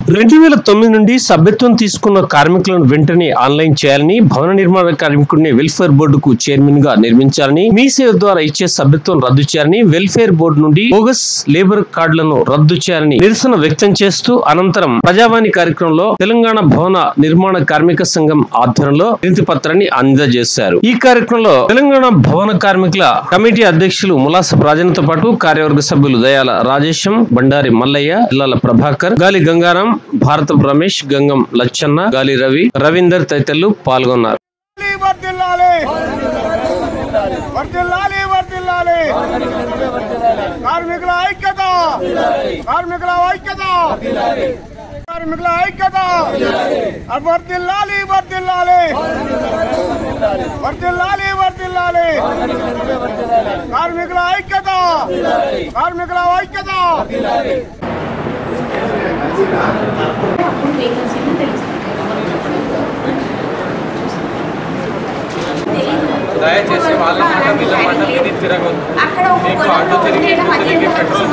2009 నుండి సభ్యత్వం తీసుకున్న కార్మికులను వెంటనే ఆన్లైన్ చేయాలని, భవన నిర్మాణ కార్మికుడిని వెల్ఫేర్ బోర్డుకు చైర్మన్ గా నిర్మించాలని, మీ సేవ ద్వారా ఇచ్చే సభ్యత్వం రద్దు చేయాలని, వెల్ఫేర్ బోర్డు నుండి బోగస్ లేబర్ కార్డులను రద్దు చేయాలని నిరసన వ్యక్తం చేస్తూ అనంతరం ప్రజావాణి కార్యక్రమంలో తెలంగాణ భవన నిర్మాణ కార్మిక సంఘం ఆధ్వర్యంలో వినతి పత్రాన్ని అందజేశారు. ఈ కార్యక్రమంలో తెలంగాణ భవన కార్మికుల కమిటీ అధ్యక్షులు ములాసపు రాజన్తో పాటు కార్యవర్గ సభ్యులు దయాల రాజేశం, బండారి మల్లయ్య, ఇల్లాల ప్రభాకర్, గాలి గంగారాం, భారత రమేష్, గంగం లచ్చన్న, గాలి రవి, రవీందర్ తదితరులు పాల్గొన్నారు. కార్మికుల ఐక్యత, కార్మికుల ఐక్యత, కార్మికుల ఐక్యత, వర్ధిల్లాలి, వర్ధిల్లాలి, వర్ధిల్లాలి, వర్ధిల్లాలి, కార్మికుల ఐక్యత, కార్మికుల ఐక్యత. దయచేసి వాళ్ళ మాట వీళ్ళ మాట విని తిరగొద్దు. మీకు అడ్డు తిరిగి పెట్రోల్